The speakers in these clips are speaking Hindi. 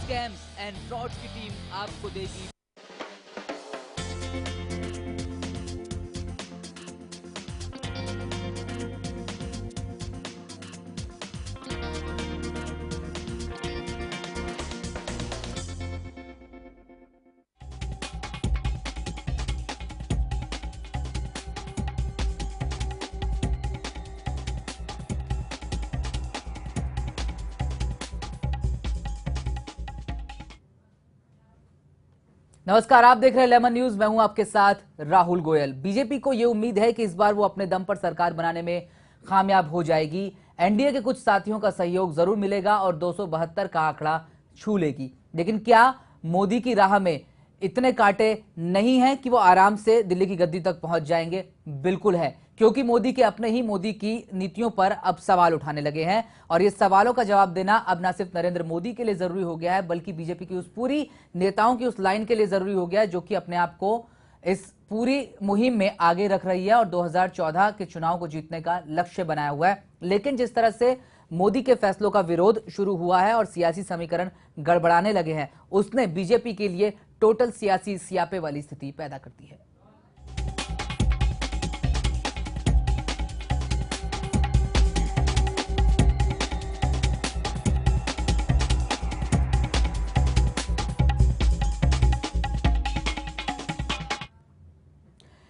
स्कैम्स एंड फ्रॉड्स की टीम आपको देगी नमस्कार, आप देख रहे हैं लेमन न्यूज। मैं हूं आपके साथ राहुल गोयल। बीजेपी को यह उम्मीद है कि इस बार वो अपने दम पर सरकार बनाने में कामयाब हो जाएगी। एनडीए के कुछ साथियों का सहयोग जरूर मिलेगा और 272 का आंकड़ा छू लेगी। लेकिन क्या मोदी की राह में इतने कांटे नहीं हैं कि वो आराम से दिल्ली की गद्दी तक पहुंच जाएंगे? बिल्कुल है, क्योंकि मोदी की नीतियों पर अब सवाल उठाने लगे हैं और ये सवालों का जवाब देना अब ना सिर्फ नरेंद्र मोदी के लिए जरूरी हो गया है, बल्कि बीजेपी की उस पूरी नेताओं की उस लाइन के लिए जरूरी हो गया है जो कि अपने आप को इस पूरी मुहिम में आगे रख रही है और 2014 के चुनाव को जीतने का लक्ष्य बनाया हुआ है। लेकिन जिस तरह से मोदी के फैसलों का विरोध शुरू हुआ है और सियासी समीकरण गड़बड़ाने लगे हैं, उसने बीजेपी के लिए टोटल सियासी सियापे वाली स्थिति पैदा कर दी है।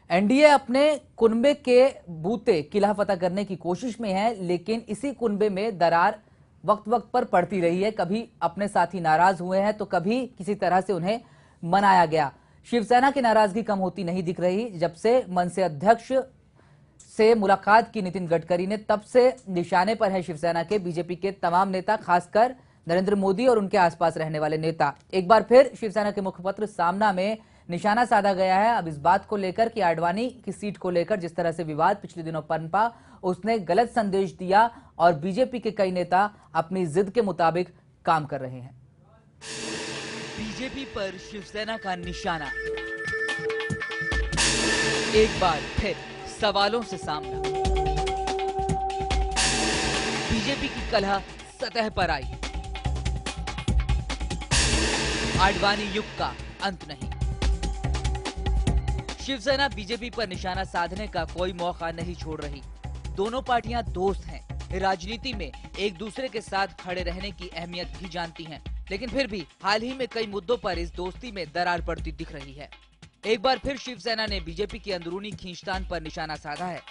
एनडीए अपने कुनबे के बूते किला फतह करने की कोशिश में है, लेकिन इसी कुनबे में दरार वक्त वक्त पर पड़ती रही है। कभी अपने साथी नाराज हुए हैं तो कभी किसी तरह से उन्हें मनाया गया। शिवसेना की नाराजगी कम होती नहीं दिख रही। जब से मनसे अध्यक्ष से मुलाकात की नितिन गडकरी ने, तब से निशाने पर है शिवसेना के बीजेपी के तमाम नेता, खासकर नरेंद्र मोदी और उनके आसपास रहने वाले नेता। एक बार फिर शिवसेना के मुखपत्र सामना में निशाना साधा गया है। अब इस बात को लेकर कि आडवाणी की सीट को लेकर जिस तरह से विवाद पिछले दिनों पनपा, उसने गलत संदेश दिया और बीजेपी के कई नेता अपनी जिद के मुताबिक काम कर रहे हैं। बीजेपी पर शिवसेना का निशाना, एक बार फिर सवालों से सामना। बीजेपी की कलह सतह पर आई। आडवाणी युग का अंत नहीं। शिवसेना बीजेपी पर निशाना साधने का कोई मौका नहीं छोड़ रही। दोनों पार्टियां दोस्त हैं, राजनीति में एक दूसरे के साथ खड़े रहने की अहमियत भी जानती हैं, लेकिन फिर भी हाल ही में कई मुद्दों पर इस दोस्ती में दरार पड़ती दिख रही है। एक बार फिर शिवसेना ने बीजेपी की अंदरूनी खींचतान पर निशाना साधा है।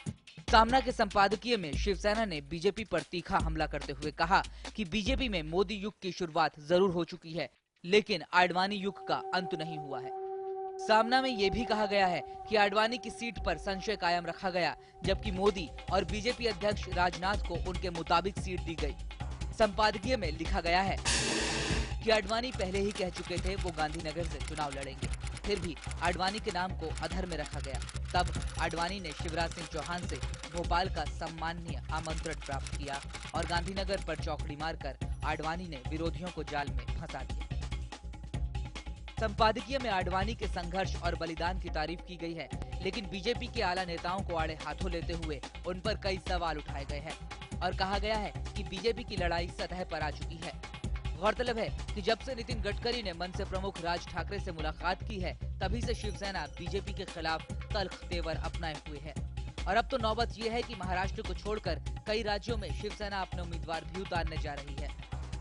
सामना के संपादकीय में शिवसेना ने बीजेपी पर तीखा हमला करते हुए कहा कि बीजेपी में मोदी युग की शुरुआत जरूर हो चुकी है, लेकिन आडवाणी युग का अंत नहीं हुआ है। सामना में यह भी कहा गया है कि आडवाणी की सीट पर संशय कायम रखा गया, जबकि मोदी और बीजेपी अध्यक्ष राजनाथ को उनके मुताबिक सीट दी गई। संपादकीय में लिखा गया है कि आडवाणी पहले ही कह चुके थे वो गांधीनगर से चुनाव लड़ेंगे, फिर भी आडवाणी के नाम को अधर में रखा गया। तब आडवाणी ने शिवराज सिंह चौहान से भोपाल का सम्माननीय आमंत्रण प्राप्त किया और गांधीनगर पर चौकड़ी मारकर आडवाणी ने विरोधियों को जाल में फंसा दिया। संपादकीय में आडवाणी के संघर्ष और बलिदान की तारीफ की गई है, लेकिन बीजेपी के आला नेताओं को आड़े हाथों लेते हुए उन पर कई सवाल उठाए गए हैं और कहा गया है कि बीजेपी की लड़ाई सतह पर आ चुकी है। गौरतलब है कि जब से नितिन गडकरी ने मनसे प्रमुख राज ठाकरे से मुलाकात की है, तभी से शिवसेना बीजेपी के खिलाफ तल्ख तेवर अपनाए हुए है और अब तो नौबत यह है कि महाराष्ट्र को छोड़कर कई राज्यों में शिवसेना अपने उम्मीदवार भी उतारने जा रही है।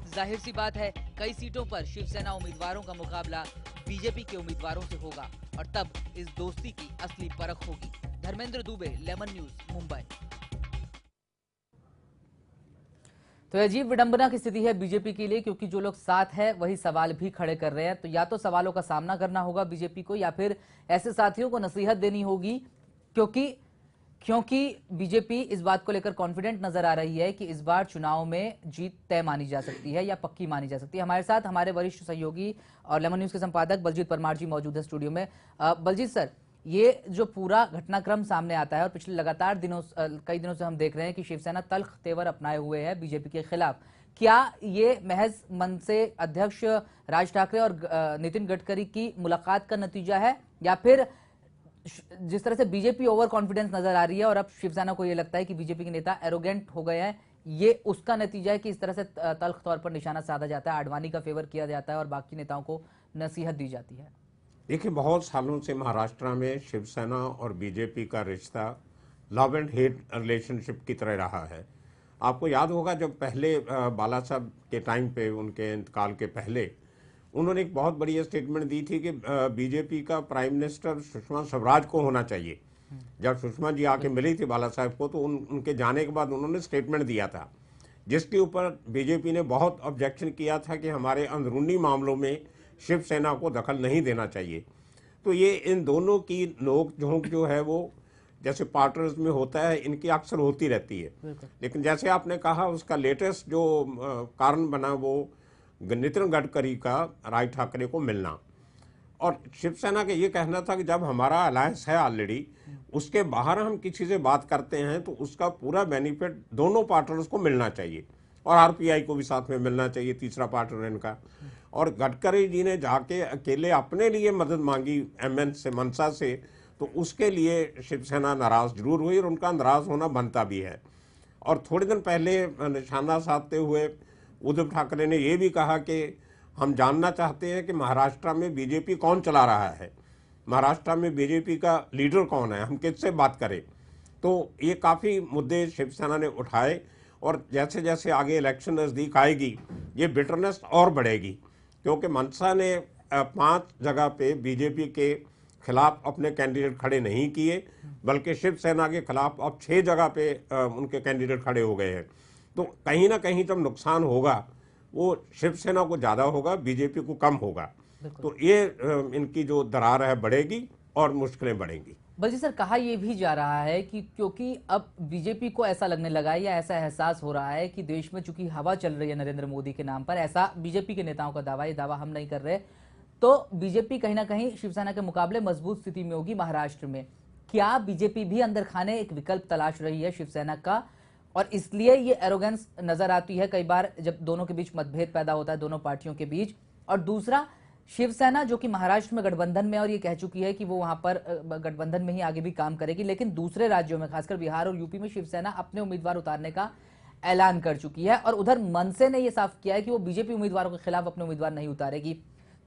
जाहिर सी बात है, कई सीटों पर शिवसेना उम्मीदवारों का मुकाबला बीजेपी के उम्मीदवारों से होगा और तब इस दोस्ती की असली परख होगी। Dharmendra Dubey, lemon news, Mumbai. तो अजीब विडंबना की स्थिति है बीजेपी के लिए, क्योंकि जो लोग साथ हैं वही सवाल भी खड़े कर रहे हैं। तो या तो सवालों का सामना करना होगा बीजेपी को, या फिर ऐसे साथियों को नसीहत देनी होगी, क्योंकि बीजेपी इस बात को लेकर कॉन्फिडेंट नजर आ रही है कि इस बार चुनाव में जीत तय मानी जा सकती है या पक्की मानी जा सकती है। हमारे साथ हमारे वरिष्ठ सहयोगी और लेमन न्यूज के संपादक बलजीत परमार जी मौजूद है स्टूडियो में। बलजीत सर, ये जो पूरा घटनाक्रम सामने आता है और पिछले लगातार कई दिनों से हम देख रहे हैं कि शिवसेना तल्ख तेवर अपनाए हुए है बीजेपी के खिलाफ, क्या ये महज मनसे अध्यक्ष राज ठाकरे और नितिन गडकरी की मुलाकात का नतीजा है, या फिर जिस तरह से बीजेपी ओवर कॉन्फिडेंस नजर आ रही है और अब शिवसेना को यह लगता है कि बीजेपी के नेता एरोगेंट हो गए हैं, ये उसका नतीजा है कि इस तरह से तल्ख तौर पर निशाना साधा जाता है, आडवाणी का फेवर किया जाता है और बाकी नेताओं को नसीहत दी जाती है? देखिए, बहुत सालों से महाराष्ट्र में शिवसेना और बीजेपी का रिश्ता लव एंड हेट रिलेशनशिप की तरह रहा है। आपको याद होगा जब पहले बाला साहब के टाइम पे, उनके इंतकाल के पहले, उन्होंने एक बहुत बड़ी स्टेटमेंट दी थी कि बीजेपी का प्राइम मिनिस्टर सुषमा स्वराज को होना चाहिए। जब सुषमा जी आके मिली थी बाला साहब को, तो उनके जाने के बाद उन्होंने स्टेटमेंट दिया था, जिसके ऊपर बीजेपी ने बहुत ऑब्जेक्शन किया था कि हमारे अंदरूनी मामलों में शिवसेना को दखल नहीं देना चाहिए। तो ये इन दोनों की नोक झोंक जो है वो जैसे पार्टनर्स में होता है, इनकी अक्सर होती रहती है। लेकिन जैसे आपने कहा, उसका लेटेस्ट जो कारण बना वो नितिन गडकरी का राज ठाकरे को मिलना, और शिवसेना का ये कहना था कि जब हमारा अलायंस है ऑलरेडी, उसके बाहर हम किसी से बात करते हैं तो उसका पूरा बेनिफिट दोनों पार्टनर्स को मिलना चाहिए, और आरपीआई को भी साथ में मिलना चाहिए, तीसरा पार्टनर इनका। और गडकरी जी ने जाके अकेले अपने लिए मदद मांगी एमएन से, मनसा से, तो उसके लिए शिवसेना नाराज जरूर हुई और उनका नाराज होना बनता भी है। और थोड़े दिन पहले निशाना साधते हुए उद्धव ठाकरे ने यह भी कहा कि हम जानना चाहते हैं कि महाराष्ट्र में बीजेपी कौन चला रहा है, महाराष्ट्र में बीजेपी का लीडर कौन है, हम किससे बात करें। तो ये काफ़ी मुद्दे शिवसेना ने उठाए, और जैसे जैसे आगे इलेक्शन नज़दीक आएगी ये बिटरनेस और बढ़ेगी, क्योंकि मनसा ने 5 जगह पे बीजेपी के खिलाफ अपने कैंडिडेट खड़े नहीं किए, बल्कि शिवसेना के खिलाफ अब 6 जगह पे उनके कैंडिडेट खड़े हो गए हैं। तो कहीं ना कहीं जब नुकसान होगा वो शिवसेना को ज़्यादा होगा, बीजेपी को कम होगा। तो ये इनकी जो दरार है बढ़ेगी और मुश्किलें बढ़ेंगी। बल्कि सर, कहा यह भी जा रहा है कि क्योंकि अब बीजेपी को ऐसा लगने लगा है या ऐसा एहसास हो रहा है कि देश में चूंकि हवा चल रही है नरेंद्र मोदी के नाम पर, ऐसा बीजेपी के नेताओं का दावा, ये दावा हम नहीं कर रहे, तो बीजेपी कहीं ना कहीं शिवसेना के मुकाबले मजबूत स्थिति में होगी महाराष्ट्र में। क्या बीजेपी भी अंदर खाने एक विकल्प तलाश रही है शिवसेना का, और इसलिए ये एरोगेंस नजर आती है कई बार जब दोनों के बीच मतभेद पैदा होता है, दोनों पार्टियों के बीच? और दूसरा, शिवसेना जो कि महाराष्ट्र में गठबंधन में, और ये कह चुकी है कि वो वहां पर गठबंधन में ही आगे भी काम करेगी, लेकिन दूसरे राज्यों में खासकर बिहार और यूपी में शिवसेना अपने उम्मीदवार उतारने का ऐलान कर चुकी है, और उधर मनसे ने यह साफ किया है कि वो बीजेपी उम्मीदवारों के खिलाफ अपने उम्मीदवार नहीं उतारेगी।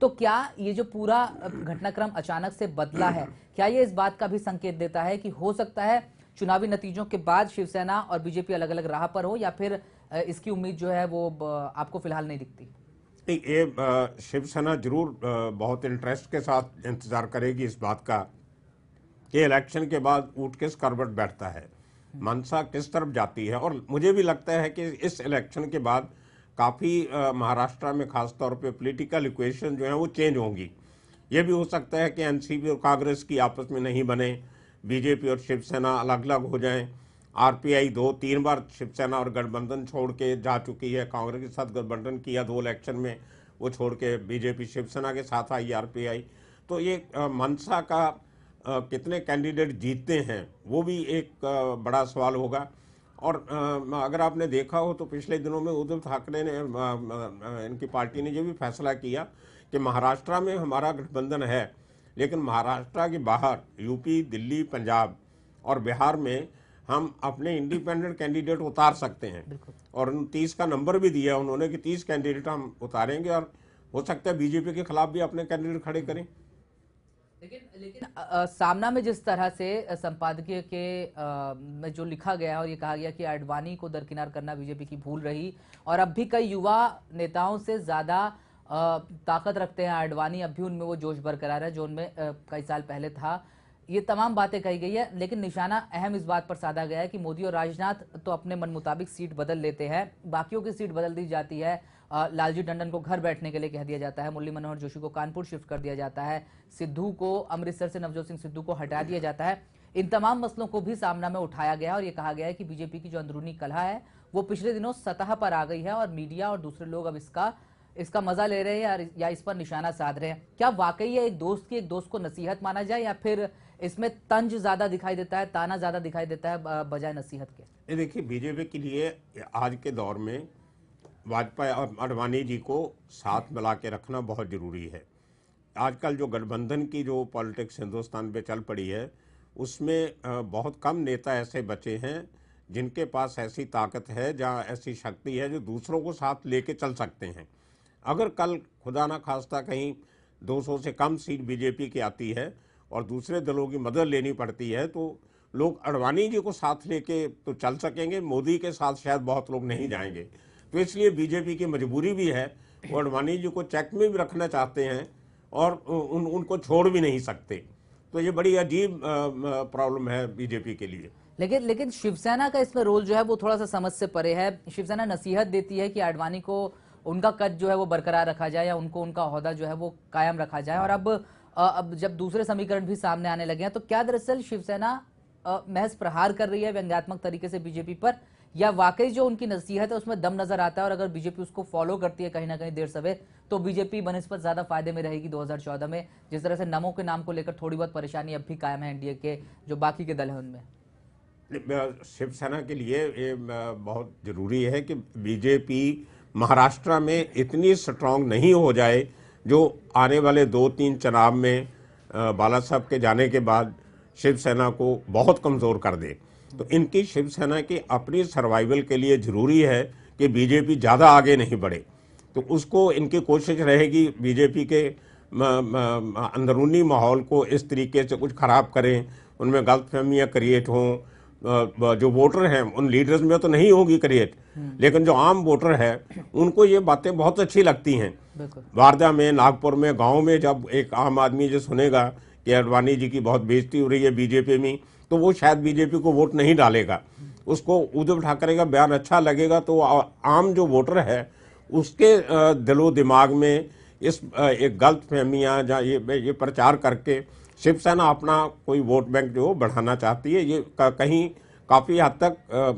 तो क्या ये जो पूरा घटनाक्रम अचानक से बदला है, क्या ये इस बात का भी संकेत देता है कि हो सकता है चुनावी नतीजों के बाद शिवसेना और बीजेपी अलग अलग राह पर हो, या फिर इसकी उम्मीद जो है वो आपको फिलहाल नहीं दिखती? ये शिवसेना जरूर बहुत इंटरेस्ट के साथ इंतजार करेगी इस बात का कि इलेक्शन के बाद ऊँट किस करवट बैठता है, मनसा किस तरफ जाती है। और मुझे भी लगता है कि इस इलेक्शन के बाद काफ़ी महाराष्ट्र में खास तौर पे पॉलिटिकल इक्वेशन जो है वो चेंज होंगी। ये भी हो सकता है कि एनसीपी और कांग्रेस की आपस में नहीं बने, बीजेपी और शिवसेना अलग अलग हो जाएं। आरपीआई 2-3 बार शिवसेना और गठबंधन छोड़ के जा चुकी है, कांग्रेस के साथ गठबंधन किया 2 इलेक्शन में, वो छोड़ के बीजेपी शिवसेना के साथ आई आरपीआई। तो ये मनसा का कितने कैंडिडेट जीतते हैं वो भी एक बड़ा सवाल होगा। और अगर आपने देखा हो तो पिछले दिनों में उद्धव ठाकरे ने इनकी पार्टी ने ये भी फैसला किया कि महाराष्ट्र में हमारा गठबंधन है, लेकिन महाराष्ट्र के बाहर यूपी, दिल्ली, पंजाब और बिहार में हम अपने इंडिपेंडेंट कैंडिडेट उतार सकते हैं। और 30 का नंबर भी दिया उन्होंने कि 30 कैंडिडेट हम उतारेंगे, और हो सकता है बीजेपी के खिलाफ भी अपने कैंडिडेट खड़े करें। लेकिन सामना में जिस तरह से संपादकीय के में जो लिखा गया है और ये कहा गया कि आडवाणी को दरकिनार करना बीजेपी की भूल रही, और अब भी कई युवा नेताओं से ज्यादा ताकत रखते हैं आडवाणी, अब भी उनमें वो जोश बरकरार है जो उनमें कई साल पहले था, ये तमाम बातें कही गई है। लेकिन निशाना अहम इस बात पर साधा गया है कि मोदी और राजनाथ तो अपने मन मुताबिक सीट बदल लेते हैं, बाकियों की सीट बदल दी जाती है। लालजी टंडन को घर बैठने के लिए कह दिया जाता है, मुरली मनोहर जोशी को कानपुर शिफ्ट कर दिया जाता है, सिद्धू को अमृतसर से नवजोत सिंह सिद्धू को हटा दिया जाता है। इन तमाम मसलों को भी सामना में उठाया गया और ये कहा गया है कि बीजेपी की जो अंदरूनी कलह है वो पिछले दिनों सतह पर आ गई है और मीडिया और दूसरे लोग अब इसका मजा ले रहे हैं या इस पर निशाना साध रहे हैं। क्या वाकई ये एक दोस्त को नसीहत माना जाए, या फिर इसमें तंज ज्यादा दिखाई देता है, ताना ज्यादा दिखाई देता है बजाय नसीहत के? देखिए, बीजेपी के लिए आज के दौर में वाजपेयी और आडवाणी जी को साथ मिला के रखना बहुत ज़रूरी है। आजकल जो गठबंधन की जो पॉलिटिक्स हिंदुस्तान पे चल पड़ी है उसमें बहुत कम नेता ऐसे बचे हैं जिनके पास ऐसी ताकत है, जहाँ ऐसी शक्ति है, जो दूसरों को साथ लेके चल सकते हैं। अगर कल खुदा ना खास्ता कहीं 200 से कम सीट बीजेपी की आती है और दूसरे दलों की मदद लेनी पड़ती है, तो लोग अडवाणी जी को साथ लेके तो चल सकेंगे, मोदी के साथ शायद बहुत लोग नहीं जाएंगे। तो इसलिए बीजेपी की मजबूरी भी है, वो अडवाणी जी को चेक में भी रखना चाहते हैं और उनको छोड़ भी नहीं सकते। तो ये बड़ी अजीब प्रॉब्लम है बीजेपी के लिए। लेकिन शिवसेना का इसमें रोल जो है वो थोड़ा सा समझ से परे है। शिवसेना नसीहत देती है कि आडवाणी को उनका कद जो है वो बरकरार रखा जाए या उनको उनका ओहदा जो है वो कायम रखा जाए। और अब जब दूसरे समीकरण भी सामने आने लगे हैं, तो क्या दरअसल शिवसेना महज प्रहार कर रही है व्यंग्यात्मक तरीके से बीजेपी पर, या वाकई जो उनकी नसीहत है उसमें दम नजर आता है, और अगर बीजेपी उसको फॉलो करती है कहीं ना कहीं देर सवेर, तो बीजेपी बनिस्बत ज्यादा फायदे में रहेगी 2014 में, जिस तरह से नमो के नाम को लेकर थोड़ी बहुत परेशानी अब भी कायम है एनडीए के जो बाकी के दल हैं उनमें। शिवसेना के लिए ये बहुत जरूरी है कि बीजेपी महाराष्ट्र में इतनी स्ट्रांग नहीं हो जाए जो आने वाले 2-3 चुनाव में बाला साहब के जाने के बाद शिवसेना को बहुत कमज़ोर कर दे। तो इनकी शिवसेना की अपनी सर्वाइवल के लिए ज़रूरी है कि बीजेपी ज़्यादा आगे नहीं बढ़े। तो उसको इनकी कोशिश रहेगी बीजेपी के अंदरूनी माहौल को इस तरीके से कुछ ख़राब करें, उनमें गलतफहमियाँ क्रिएट हों। जो वोटर हैं उन लीडर्स में तो नहीं होगी क्रिएट, लेकिन जो आम वोटर है उनको ये बातें बहुत अच्छी लगती हैं। वारदा में, नागपुर में, गांव में जब एक आम आदमी जो सुनेगा कि अडवाणी जी की बहुत बेइज्जती हो रही है बीजेपी में, तो वो शायद बीजेपी को वोट नहीं डालेगा। उसको उद्धव ठाकरे का बयान अच्छा लगेगा, तो आम जो वोटर है उसके दिलो दिमाग में इस एक गलत फहमियाँ या ये प्रचार करके शिवसेना अपना कोई वोट बैंक जो बढ़ाना चाहती है, ये कहीं काफ़ी हद तक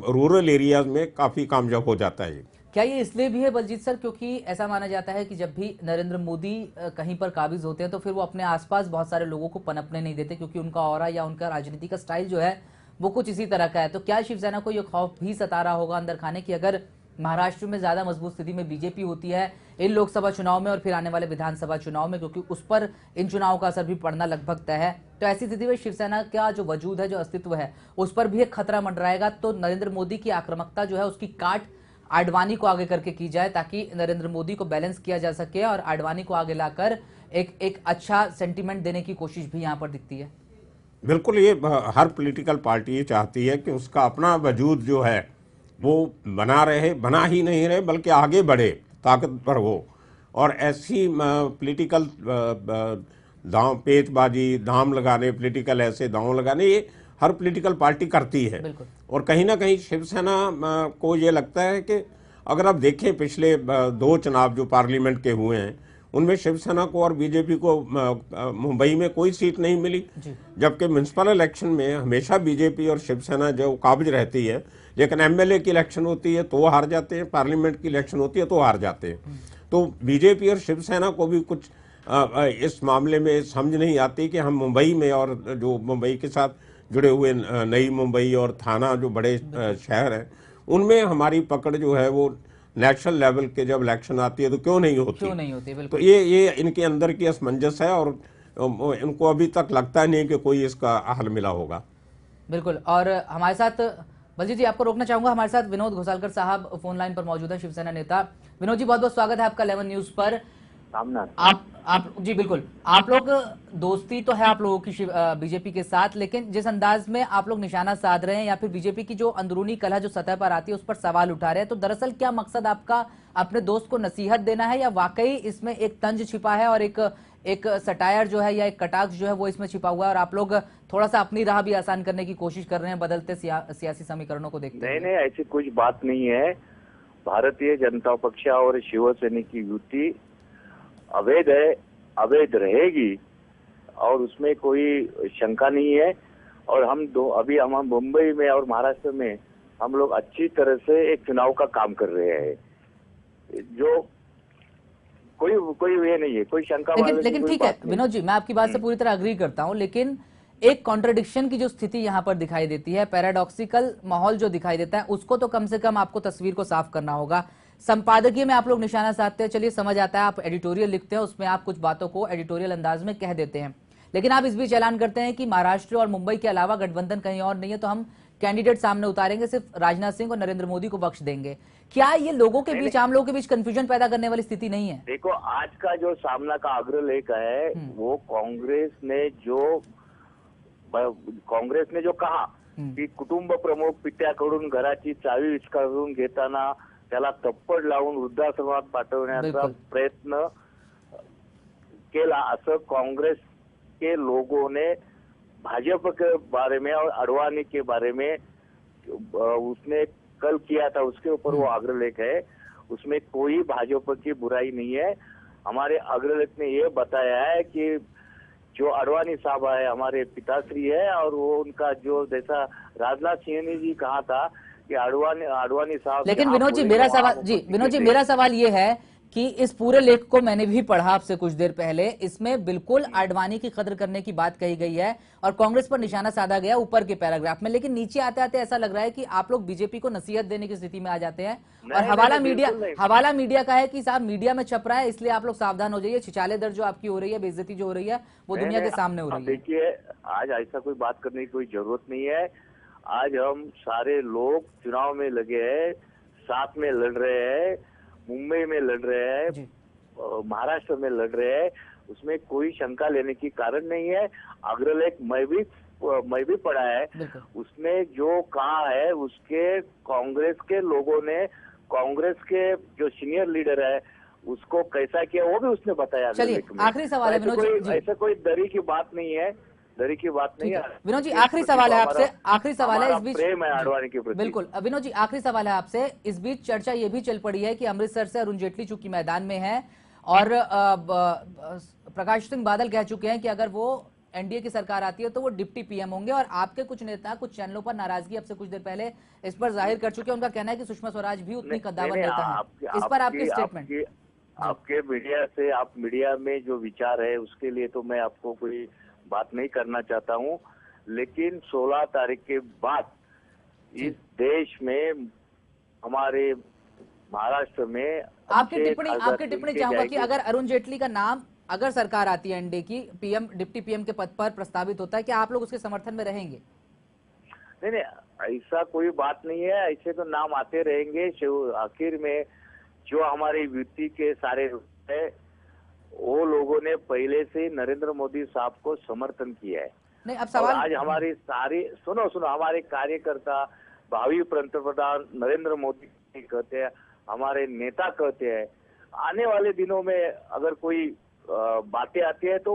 रूरल एरियाज में काफ़ी कामयाब हो जाता है। क्या ये इसलिए भी है बलजीत सर, क्योंकि ऐसा माना जाता है कि जब भी नरेंद्र मोदी कहीं पर काबिज होते हैं तो फिर वो अपने आसपास बहुत सारे लोगों को पनपने नहीं देते, क्योंकि उनका ऑरा या उनका राजनीति का स्टाइल जो है वो कुछ इसी तरह का है। तो क्या शिवसेना को ये खौफ भी सता रहा होगा अंदर खाने की, अगर महाराष्ट्र में ज्यादा मजबूत स्थिति में बीजेपी होती है इन लोकसभा चुनाव में और फिर आने वाले विधानसभा चुनाव में, क्योंकि उस पर इन चुनाव का असर भी पड़ना लगभग तय है, तो ऐसी स्थिति में शिवसेना का जो वजूद है, जो अस्तित्व है, उस पर भी एक खतरा मंडराएगा। तो नरेंद्र मोदी की आक्रामकता जो है उसकी काट आडवाणी को आगे करके की जाए, ताकि नरेंद्र मोदी को बैलेंस किया जा सके और आडवाणी को आगे लाकर एक अच्छा सेंटिमेंट देने की कोशिश भी यहाँ पर दिखती है। बिल्कुल, ये हर पॉलिटिकल पार्टी ये चाहती है कि उसका अपना वजूद जो है वो बना रहे, बना ही नहीं रहे बल्कि आगे बढ़े, ताकतवर हो। और ऐसी पॉलिटिकल दांव पेचबाजी, दाम लगाने, पॉलिटिकल ऐसे दांव लगाने, ये हर पॉलिटिकल पार्टी करती है। और कहीं ना कहीं शिवसेना को ये लगता है कि अगर आप देखें पिछले 2 चुनाव जो पार्लियामेंट के हुए हैं, उनमें शिवसेना को और बीजेपी को मुंबई में कोई सीट नहीं मिली, जबकि म्यूनसिपल इलेक्शन में हमेशा बीजेपी और शिवसेना जो काबिज रहती है, लेकिन एमएलए की इलेक्शन होती है तो हार जाते हैं, पार्लियामेंट की इलेक्शन होती है तो हार जाते हैं। तो बीजेपी और शिवसेना को भी कुछ इस मामले में समझ नहीं आती कि हम मुंबई में, और जो मुंबई के साथ जुड़े हुए नई मुंबई और थाना जो बड़े शहर हैं, उनमें हमारी पकड़ जो है वो नेशनल लेवल के जब इलेक्शन आती है तो क्यों नहीं होती। तो ये इनके अंदर की असमंजस है और इनको अभी तक लगता नहीं कि कोई इसका हल मिला होगा। बिल्कुल। और हमारे साथ बलजीत जी, आपको रोकना चाहूंगा, हमारे साथ विनोद घोसालकर साहब फोन लाइन पर मौजूद है, शिवसेना नेता। विनोद जी, बहुत बहुत स्वागत है आपका 11 न्यूज पर। आप जी बिल्कुल, आप लोग दोस्ती तो है आप लोगों की बीजेपी के साथ, लेकिन जिस अंदाज में आप लोग निशाना साध रहे हैं या फिर बीजेपी की जो अंदरूनी कलह जो सतह पर आती है उस पर सवाल उठा रहे हैं, तो दरअसल क्या मकसद आपका अपने दोस्त को नसीहत देना है, या वाकई इसमें एक तंज छिपा है और एक सटायर जो है या एक कटाक्ष जो है वो इसमें छिपा हुआ है और आप लोग थोड़ा सा अपनी राह भी आसान करने की कोशिश कर रहे हैं बदलते सियासी समीकरणों को देखते हैं? नहीं, ऐसी कुछ बात नहीं है। भारतीय जनता पक्ष और शिवसेना की युति अवैध है, अवैध रहेगी और उसमें कोई शंका नहीं है। और अभी हम मुंबई में और महाराष्ट्र में हम लोग अच्छी तरह से एक चुनाव का काम कर रहे हैं, जो कोई ये नहीं है, कोई शंका। लेकिन ठीक है विनोद जी, मैं आपकी बात से पूरी तरह अग्री करता हूं, लेकिन एक कॉन्ट्रडिक्शन की जो स्थिति यहाँ पर दिखाई देती है, पैराडॉक्सिकल माहौल जो दिखाई देता है, उसको तो कम से कम आपको तस्वीर को साफ करना होगा। संपादकीय में आप लोग निशाना साधते हैं, चलिए समझ आता है, आप एडिटोरियल लिखते हैं, उसमें आप कुछ बातों को एडिटोरियल अंदाज में कह देते हैं, लेकिन आप इस बीच ऐलान करते हैं कि महाराष्ट्र और मुंबई के अलावा गठबंधन कहीं और नहीं है, तो हम कैंडिडेट सामने उतारेंगे, सिर्फ राजनाथ सिंह और नरेंद्र मोदी को बख्श देंगे। क्या ये लोगों के बीच, आम लोगों के बीच कंफ्यूजन पैदा करने वाली स्थिति नहीं है? देखो, आज का जो सामना का अग्रलेख है वो कांग्रेस ने जो कहा की कुटुंब प्रमुख पित्याकडून घराची चावी विस्कारून घेताना त्याला थप्पड लावून वृद्धाश्रमात पाठवण्याचा प्रयत्न केला, असं कांग्रेस के लोगों ने भाजपा के बारे में और अडवाणी के बारे में उसने कल किया था, उसके ऊपर वो अग्रलेख है। उसमें कोई भाजपा की बुराई नहीं है। हमारे अग्रलेख ने ये बताया है कि जो अडवाणी साहब है हमारे पिताश्री है, और वो उनका जो जैसा राजनाथ सिंह ने जी कहा था कि अडवाणी साहब। लेकिन विनोद जी मेरा सवाल ये है कि इस पूरे लेख को मैंने भी पढ़ा आपसे कुछ देर पहले, इसमें बिल्कुल आडवाणी की कदर करने की बात कही गई है और कांग्रेस पर निशाना साधा गया ऊपर के पैराग्राफ में, लेकिन नीचे आते आते ऐसा लग रहा है कि आप लोग बीजेपी को नसीहत देने की स्थिति में आ जाते हैं। और हवाला मीडिया का है कि साहब मीडिया में छप रहा है, इसलिए आप लोग सावधान हो जाइए, छिछाले दर जो आपकी हो रही है, बेइज्जती जो हो रही है वो दुनिया के सामने हो रही है। देखिए, आज ऐसा कोई बात करने की कोई जरूरत नहीं है। आज हम सारे लोग चुनाव में लगे हैं, साथ में लड़ रहे हैं, मुंबई में लड़ रहे हैं, महाराष्ट्र में लड़ रहे हैं, उसमें कोई शंका लेने की कारण नहीं है। अग्रलेख मैं भी पढ़ा है, उसने जो कहा है उसके कांग्रेस के लोगों ने, कांग्रेस के जो सीनियर लीडर है उसको कैसा किया वो भी उसने बताया। चलिए आखिरी सवाल है विनोद जी, ऐसा कोई डरी की बात नहीं है, डरी की बात नहीं है। विनोद जी आखिरी सवाल है आपसे, आखिरी सवाल है इस बीच, प्रेम है अडवाणी के प्रति। बिल्कुल विनोद जी आखिरी सवाल है आपसे, इस बीच चर्चा ये भी चल पड़ी है कि अमृतसर से अरुण जेटली चूंकि मैदान में है और प्रकाश सिंह बादल कह चुके हैं कि अगर वो एनडीए की सरकार आती है तो वो डिप्टी पीएम होंगे, और आपके कुछ नेता कुछ चैनलों पर नाराजगी अब से कुछ देर पहले इस पर जाहिर कर चुके हैं। उनका कहना है कि सुषमा स्वराज भी उतनी कद्दावर नेता है। इस पर आपकी स्टेटमेंट? आपके मीडिया से, आप मीडिया में जो विचार है उसके लिए तो मैं आपको कोई बात नहीं करना चाहता हूं, लेकिन 16 तारीख के बाद इस देश में, हमारे महाराष्ट्र में आपकी टिप्पणी चाहूंगा कि अगर अरुण जेटली का नाम, अगर सरकार आती है एनडीए की, पीएम डिप्टी पीएम के पद पर प्रस्तावित होता है, क्या आप लोग उसके समर्थन में रहेंगे? नहीं, ऐसा कोई बात नहीं है, ऐसे तो नाम आते रहेंगे। आखिर में जो हमारी युति के सारे है वो लोगों ने पहले से नरेंद्र मोदी साहब को समर्थन किया है। नहीं, अब सवाल आज हमारी सारी सुनो हमारे कार्यकर्ता भावी पंतप्रधान नरेंद्र मोदी कहते हैं, हमारे नेता कहते हैं, आने वाले दिनों में अगर कोई बातें आती है तो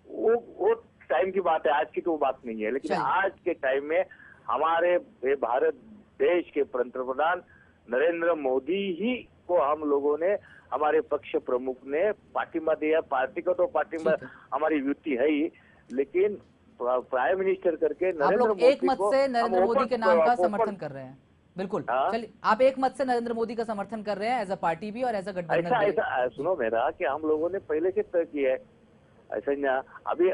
वो टाइम की बात है, आज की तो बात नहीं है। लेकिन आज के टाइम में हमारे भारत देश के पंतप्रधान नरेंद्र मोदी ही को हम लोगों ने, हमारे पक्ष प्रमुख ने पार्टिमा दिया। पार्टी को तो पार्टिमा हमारी युति है ही, लेकिन प्राइम मिनिस्टर करके नरेंद्र मोदी एक मत से नरेंद्र मोदी के नाम का समर्थन कर रहे हैं। बिल्कुल, चलिए आप एक मत से नरेंद्र मोदी का समर्थन कर रहे हैं एज अ पार्टी भी और एज अ गठबंधन। ऐसा सुनो मेरा कि हम लोगों ने पहले से तय किया है, ऐसा ना अभी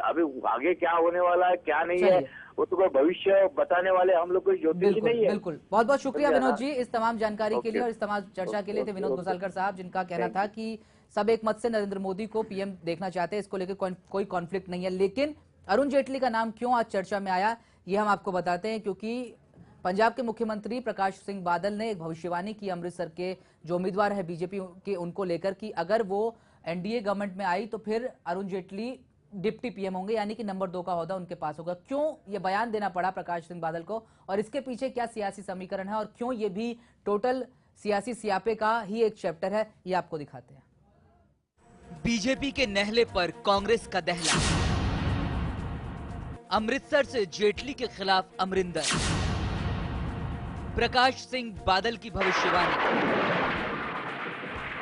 आगे क्या होने वाला है क्या नहीं है वो तो भविष्य बताने वाले हम लोग कोई ज्योतिषी नहीं है। बिल्कुल, बहुत बहुत शुक्रिया विनोद जी इस तमाम जानकारी के लिए और इस तमाम चर्चा के लिए। थे विनोद घोसालकर साहब, जिनका कहना था कि सब एक मत से नरेंद्र मोदी को पीएम देखना चाहते हैं, इसको लेकर कोई कॉन्फ्लिक्ट नहीं है। लेकिन अरुण जेटली का नाम क्यों आज चर्चा में आया ये हम आपको बताते हैं, क्योंकि पंजाब के मुख्यमंत्री प्रकाश सिंह बादल ने एक भविष्यवाणी की अमृतसर के जो उम्मीदवार है बीजेपी के, उनको लेकर कि अगर वो एनडीए गवर्नमेंट में आई तो फिर अरुण जेटली डिप्टी पीएम होंगे, यानी कि नंबर 2 का ओहदा उनके पास होगा। क्यों ये बयान देना पड़ा प्रकाश सिंह बादल को और इसके पीछे क्या सियासी समीकरण है और क्यों ये भी टोटल सियासी सियापे का ही एक चैप्टर है, ये आपको दिखाते हैं। बीजेपी के नहले पर कांग्रेस का दहला, अमृतसर से जेटली के खिलाफ अमरिंदर, प्रकाश सिंह बादल की भविष्यवाणी,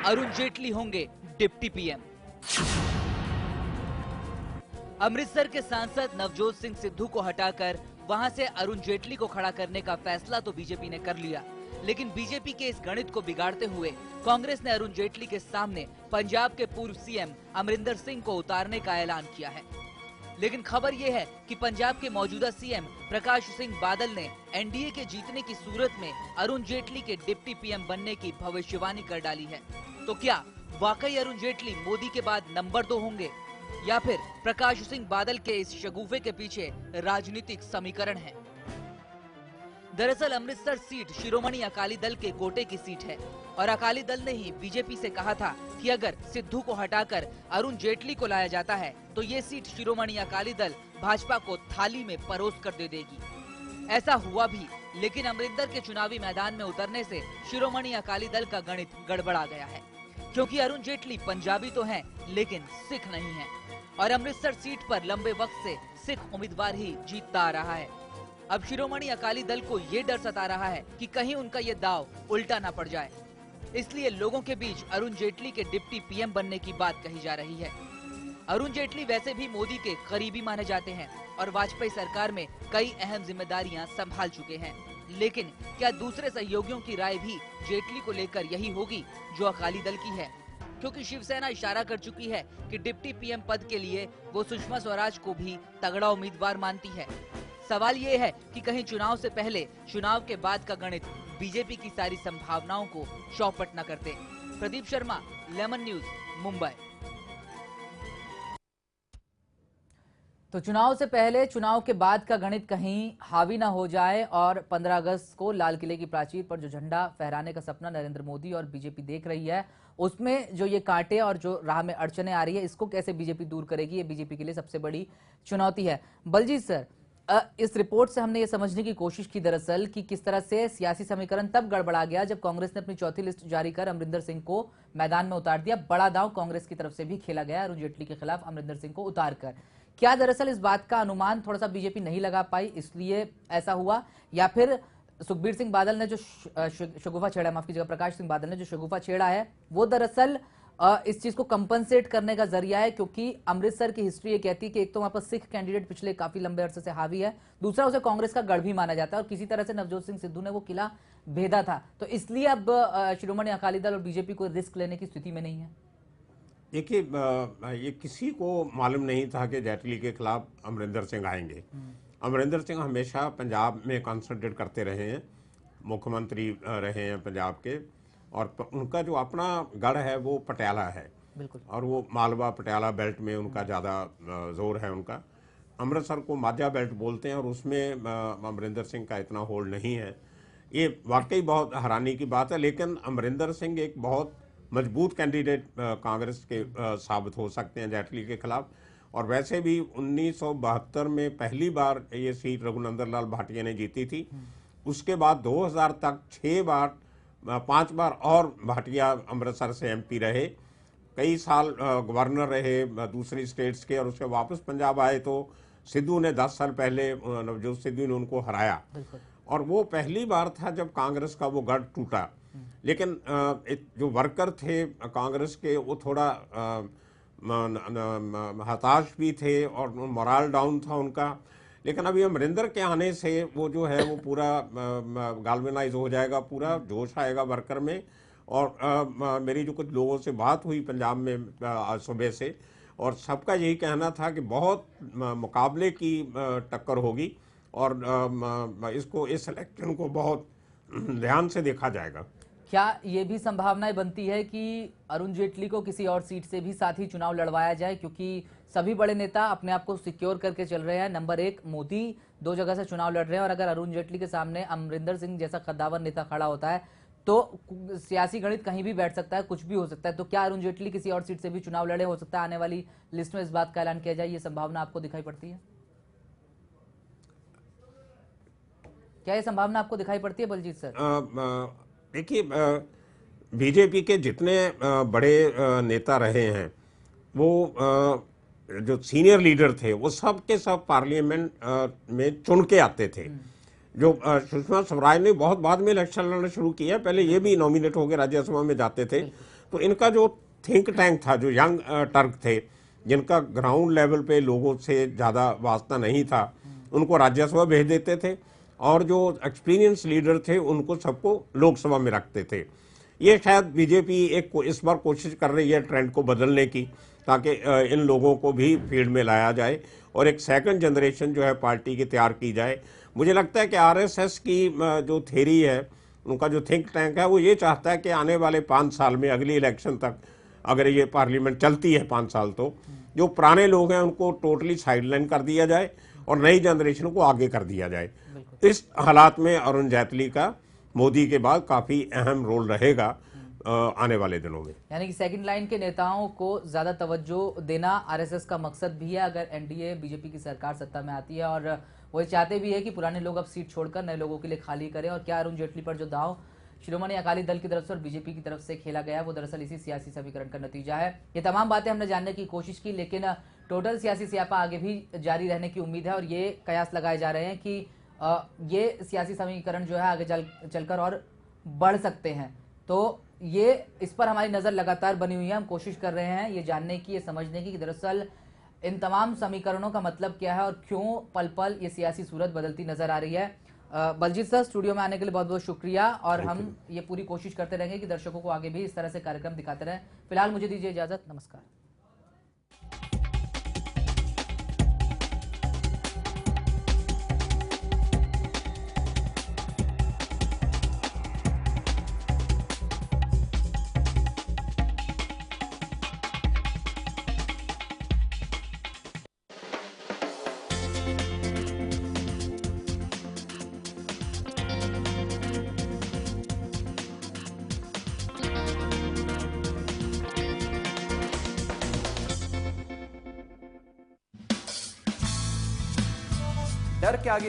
अरुण जेटली होंगे डिप्टी पीएम। अमृतसर के सांसद नवजोत सिंह सिद्धू को हटाकर वहां से अरुण जेटली को खड़ा करने का फैसला तो बीजेपी ने कर लिया, लेकिन बीजेपी के इस गणित को बिगाड़ते हुए कांग्रेस ने अरुण जेटली के सामने पंजाब के पूर्व सीएम अमरिंदर सिंह को उतारने का ऐलान किया है। लेकिन खबर यह है कि पंजाब के मौजूदा सीएम प्रकाश सिंह बादल ने एनडीए के जीतने की सूरत में अरुण जेटली के डिप्टी पीएम बनने की भविष्यवाणी कर डाली है। तो क्या वाकई अरुण जेटली मोदी के बाद नंबर 2 होंगे या फिर प्रकाश सिंह बादल के इस शगुफे के पीछे राजनीतिक समीकरण है? दरअसल अमृतसर सीट शिरोमणि अकाली दल के कोटे की सीट है और अकाली दल ने ही बीजेपी से कहा था कि अगर सिद्धू को हटाकर अरुण जेटली को लाया जाता है तो ये सीट शिरोमणि अकाली दल भाजपा को थाली में परोस कर दे देगी। ऐसा हुआ भी, लेकिन अमरिंदर के चुनावी मैदान में उतरने से शिरोमणि अकाली दल का गणित गड़बड़ा गया है, क्योंकि अरुण जेटली पंजाबी तो हैं लेकिन सिख नहीं हैं और अमृतसर सीट पर लंबे वक्त से सिख उम्मीदवार ही जीतता आ रहा है। अब शिरोमणि अकाली दल को ये डर सता रहा है कि कहीं उनका ये दाव उल्टा ना पड़ जाए, इसलिए लोगों के बीच अरुण जेटली के डिप्टी पीएम बनने की बात कही जा रही है। अरुण जेटली वैसे भी मोदी के करीबी माने जाते हैं और वाजपेयी सरकार में कई अहम जिम्मेदारियां संभाल चुके हैं, लेकिन क्या दूसरे सहयोगियों की राय भी जेटली को लेकर यही होगी जो अकाली दल की है? क्योंकि शिवसेना इशारा कर चुकी है कि डिप्टी पीएम पद के लिए वो सुषमा स्वराज को भी तगड़ा उम्मीदवार मानती है। सवाल ये है कि कहीं चुनाव से पहले चुनाव के बाद का गणित बीजेपी की सारी संभावनाओं को चौपट न करते। Pradeep Sharma, lemon news, Mumbai. तो चुनाव से पहले चुनाव के बाद का गणित कहीं हावी ना हो जाए और 15 अगस्त को लाल किले की प्राचीर पर जो झंडा फहराने का सपना नरेंद्र मोदी और बीजेपी देख रही है, उसमें जो ये कांटे और जो राह में अड़चने आ रही है, इसको कैसे बीजेपी दूर करेगी, ये बीजेपी के लिए सबसे बड़ी चुनौती है। बलजीत सर, इस रिपोर्ट से हमने ये समझने की कोशिश की दरअसल कि किस तरह से सियासी समीकरण तब गड़बड़ा गया जब कांग्रेस ने अपनी चौथी लिस्ट जारी कर अमरिंदर सिंह को मैदान में उतार दिया। बड़ा दांव कांग्रेस की तरफ से भी खेला गया अरुण जेटली के खिलाफ अमरिंदर सिंह को उतार कर। क्या दरअसल इस बात का अनुमान थोड़ा सा बीजेपी नहीं लगा पाई इसलिए ऐसा हुआ, या फिर सुखबीर सिंह बादल ने जो शगुफा छेड़ा, माफ कीजिएगा, प्रकाश सिंह बादल ने जो शगुफा छेड़ा है वो दरअसल इस चीज को कंपनसेट करने का जरिया है? क्योंकि अमृतसर की हिस्ट्री ये कहती है कि एक तो वहां पर सिख कैंडिडेट पिछले काफी लंबे अरसे से हावी है, दूसरा उसे कांग्रेस का गढ़ भी माना जाता है और किसी तरह से नवजोत सिंह सिद्धू ने वो किला भेदा था, तो इसलिए अब शिरोमणि अकाली दल और बीजेपी को रिस्क लेने की स्थिति में नहीं है। देखिए, ये किसी को मालूम नहीं था कि जेटली के खिलाफ अमरिंदर सिंह आएंगे। अमरिंदर सिंह हमेशा पंजाब में कॉन्सेंट्रेट करते रहे हैं, मुख्यमंत्री रहे हैं पंजाब के, और उनका जो अपना गढ़ है वो पटियाला है, बिल्कुल, और वो मालवा पटियाला बेल्ट में उनका ज़्यादा जोर है उनका। अमृतसर को माझा बेल्ट बोलते हैं और उसमें अमरिंदर सिंह का इतना होल्ड नहीं है। ये वाकई बहुत हैरानी की बात है, लेकिन अमरिंदर सिंह एक बहुत मजबूत कैंडिडेट कांग्रेस के साबित हो सकते हैं जेटली के खिलाफ। और वैसे भी 1972 में पहली बार ये सीट रघुनंदन लाल भाटिया ने जीती थी, उसके बाद 2000 तक 5 बार और भाटिया अमृतसर से एमपी रहे, कई साल गवर्नर रहे दूसरी स्टेट्स के, और उसके वापस पंजाब आए तो सिद्धू ने 10 साल पहले नवजोत सिद्धू ने उनको हराया, और वो पहली बार था जब कांग्रेस का वो गढ़ टूटा। लेकिन जो वर्कर थे कांग्रेस के वो थोड़ा हताश भी थे और मोरल डाउन था उनका। लेकिन अभी अमरिंदर के आने से वो जो है वो पूरा गाल्वेनाइज हो जाएगा, पूरा जोश आएगा वर्कर में। और मेरी जो कुछ लोगों से बात हुई पंजाब में आज सुबह से, और सबका यही कहना था कि बहुत मुकाबले की टक्कर होगी और इस इलेक्शन को बहुत ध्यान से देखा जाएगा। क्या ये भी संभावनाएं बनती है कि अरुण जेटली को किसी और सीट से भी साथ ही चुनाव लड़वाया जाए, क्योंकि सभी बड़े नेता अपने आप को सिक्योर करके चल रहे हैं। नंबर 1 मोदी 2 जगह से चुनाव लड़ रहे हैं, और अगर अरुण जेटली के सामने अमरिंदर सिंह जैसा कद्दावर नेता खड़ा होता है तो सियासी गणित कहीं भी बैठ सकता है, कुछ भी हो सकता है। तो क्या अरुण जेटली किसी और सीट से भी चुनाव लड़े? हो सकता है आने वाली लिस्ट में इस बात का ऐलान किया जाए, ये संभावना आपको दिखाई पड़ती है? क्या ये संभावना आपको दिखाई पड़ती है बलजीत सर? देखिए, बीजेपी के जितने बड़े नेता रहे हैं, वो जो सीनियर लीडर थे वो सब के सब पार्लियामेंट में चुन के आते थे। जो सुषमा स्वराज ने बहुत बाद में इलेक्शन लड़ना शुरू किया, पहले ये भी नॉमिनेट होकर राज्यसभा में जाते थे। तो इनका जो थिंक टैंक था, जो यंग टर्क थे, जिनका ग्राउंड लेवल पे लोगों से ज़्यादा वास्ता नहीं था, उनको राज्यसभा भेज देते थे, और जो एक्सपीरियंस लीडर थे उनको सबको लोकसभा में रखते थे। ये शायद बीजेपी इस बार कोशिश कर रही है ट्रेंड को बदलने की, ताकि इन लोगों को भी फील्ड में लाया जाए और एक सेकंड जनरेशन जो है पार्टी की तैयार की जाए। मुझे लगता है कि आरएसएस की जो थ्योरी है, उनका जो थिंक टैंक है, वो ये चाहता है कि आने वाले 5 साल में, अगली इलेक्शन तक, अगर ये पार्लियामेंट चलती है 5 साल, तो जो पुराने लोग हैं उनको टोटली साइडलाइन कर दिया जाए और नई जनरेशन को आगे कर दिया जाए। इस हालात में अरुण जेटली का मोदी के बाद काफी अहम रोल रहेगा आने वाले दिनों में। यानी कि सेकंड लाइन के नेताओं को ज्यादा तवज्जो देना आरएसएस का मकसद भी है अगर एनडीए बीजेपी की सरकार सत्ता में आती है, और वो चाहते भी है कि पुराने लोग अब सीट छोड़कर नए लोगों के लिए खाली करें। और क्या अरुण जेटली पर जो दांव शिरोमणि अकाली दल की तरफ से और बीजेपी की तरफ से खेला गया है वो दरअसल इसी सियासी समीकरण का नतीजा है। ये तमाम बातें हमने जानने की कोशिश की, लेकिन टोटल सियासी स्यापा आगे भी जारी रहने की उम्मीद है और ये कयास लगाए जा रहे हैं कि ये सियासी समीकरण जो है आगे चलकर और बढ़ सकते हैं। तो ये इस पर हमारी नज़र लगातार बनी हुई है। हम कोशिश कर रहे हैं ये जानने की, ये समझने की कि दरअसल इन तमाम समीकरणों का मतलब क्या है और क्यों पल पल ये सियासी सूरत बदलती नजर आ रही है। बलजीत सर, स्टूडियो में आने के लिए बहुत बहुत शुक्रिया, और हम ये पूरी कोशिश करते रहेंगे कि दर्शकों को आगे भी इस तरह से कार्यक्रम दिखाते रहें। फिलहाल मुझे दीजिए इजाजत, नमस्कार। डर के आगे